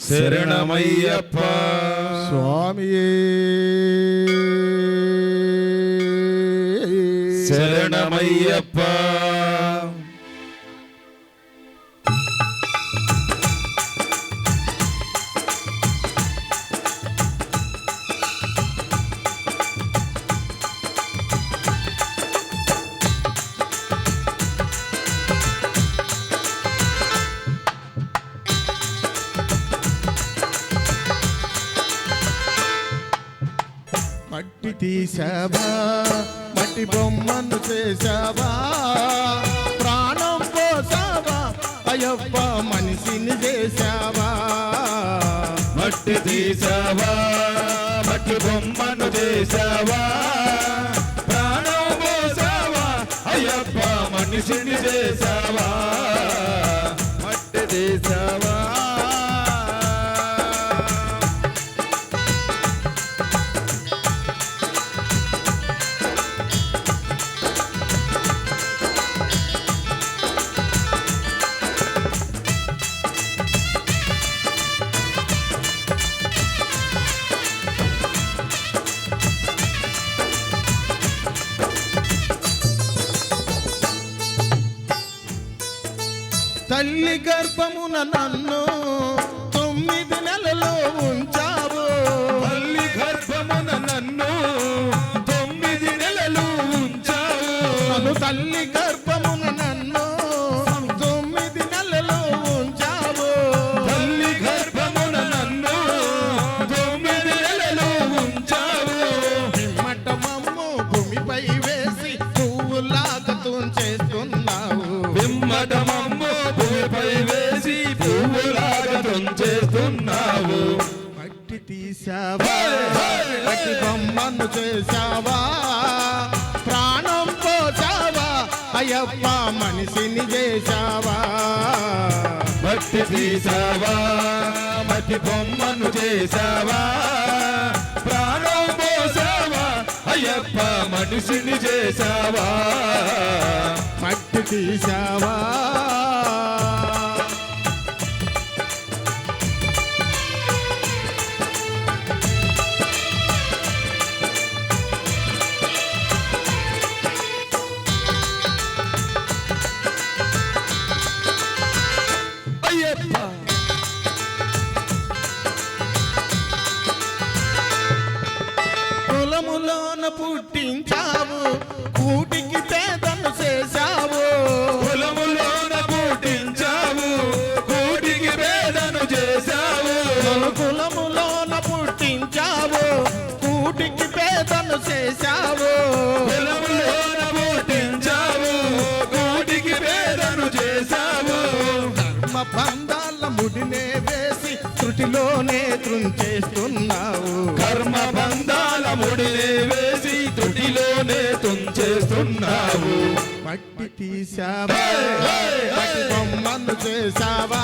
శరణమయ్యప్ప స్వామియే శరణమయ్యప్ప. మట్టి తీసావా, మట్టి బొమ్మను చేసావా, ప్రాణం పోసావా అయ్యప్ప మనిషిని చేసావా. మట్టి తీసావా, మట్టి బొమ్మను చేసావా, ప్రాణం పోసావా అయ్యప్ప మనిషిని చేసావా. మట్టి తీసావా. తల్లి గర్భమున నన్ను 9 నెలలు ఉంచావు. తల్లి గర్భమున నన్ను 9 నెలలు ఉంచావు. నన్ను తల్లి గర్భమున నన్ను 9 నెలలు ఉంచావు. తల్లి గర్భమున నన్ను 9 నెలలు ఉంచావు. పిమ్మట మమ్ము భూమిపై వేసి పువ్వులాగా తుంచేస్తున్నావు. పిమ్మట మమ్ము భూమిపై వేసి పువ్వులాగా తుంచేస్తున్నావు. మట్టి తీసావా, మట్టి బొమ్మను చేసావా, ప్రాణం పోసావా అయ్యప్ప మనిషిని చేసావా. మట్టి తీసావా, మట్టి బొమ్మను చేసావా, ప్రాణం పోసావా అయ్యప్ప మనిషిని చేసావా. మట్టి తీసావా. అయ్యప్ప కులములోన పుట్టించావు, కూటికి పేదను చేశావు. కులములోన పుట్టించావు, కూటికి పేదను చేశావు. కులములోన పుట్టించావు, కూటికి పేదను చేశావు. కులములోన పుట్టించావు, కూటికి పేదను చేశావు. ధర్మ బంధాల ముడినే వేసి త్రుటిలోనే త్రుంచేస్తున్నావు. కర్మ బంధాల ముడినే వేసి త్రుటిలోనే తుంచేస్తున్నావు. మట్టి తీసావా, మట్టి బొమ్మను చేసావా,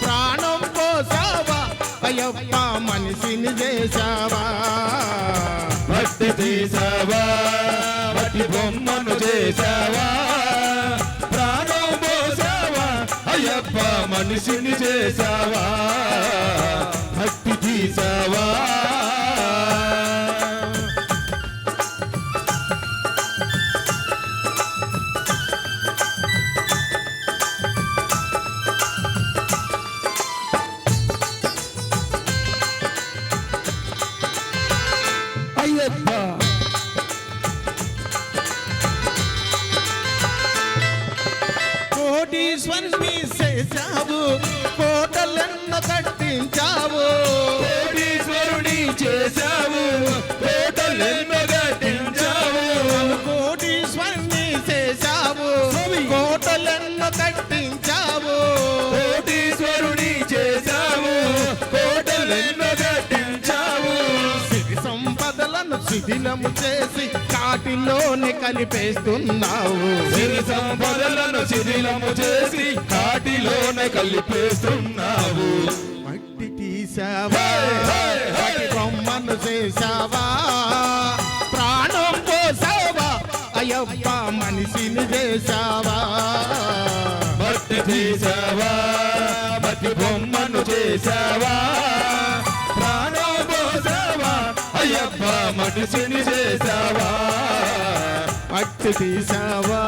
ప్రాణం పోసావా అయ్యప్ప మనిషిని చేసావా. మట్టి తీసావా, మట్టి బొమ్మను చేసావా, ప్రాణం పోసావా అయ్యప్ప మనిషిని చేసావా. మట్టి తీసావా. అయ్యప్ప కోటీశ్వరుని చేశావు, కోటలెన్న కట్టించావు. కోటీశ్వరుని చేశావు, కోటలెన్నో కట్టించావు. కోటీశ్వరుని చేశావు, కోటలెన్న కట్టించావు. కోటీశ్వరుని చేశావు, కోటలెన్నో కట్టించావు. సిరి సంపదలను శిథిలము చేసి కాటిలోనే కలిపేస్తున్నావు. సిరి సంపదలను శిథిలము చేసి కాటిలోనే కలిపేస్తున్నావు. మట్టి తీసావా, మట్టి బొమ్మను చేసావా, ప్రాణం పోసావా అయ్యప్ప మనిషిని చేసావా. మట్టి తీసావా, మట్టి బొమ్మను చేశావా ప్రాణం పోసావా అయ్యప్ప మనిషిని చేశావా మట్టి తీసావా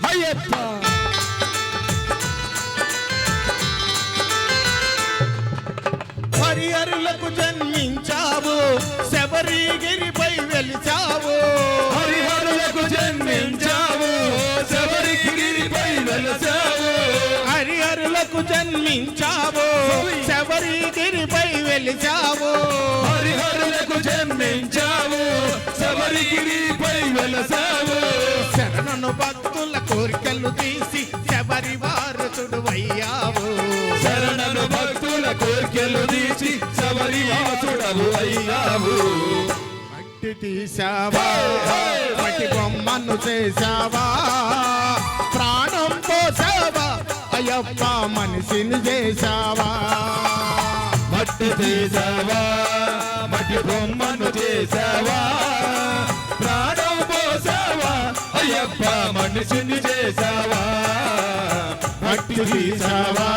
అయ్యప్ప హరిహరులకు జన్మించావు శబరిగిరిపై వెలిచావు హరిహరులకు జన్మించావు శబరిగిరిపై వెలసావు హరిహరులకు జన్మించావు శబరిగిరిపై వెలిచావు హరిహరులకు జన్మించావు శబరిగిరిపై వెలసావు శరణను భక్తుల కోరికలు తీసి శబరి వారసుడు అయ్యావు శరణను భక్తుల కోర్కెలు తీసి శబరి వాసుడవు అయ్యావు మట్టి తీసావా మట్టి బొమ్మను చేసావా ప్రాణం పోసావా అయ్యప్ప మనిషిని చేసావా మట్టి తీసావా మట్టి బొమ్మను చేసావా ప్రాణం పోసావా అయ్యప్ప మనిషిని చేసావా మట్టి తీసావా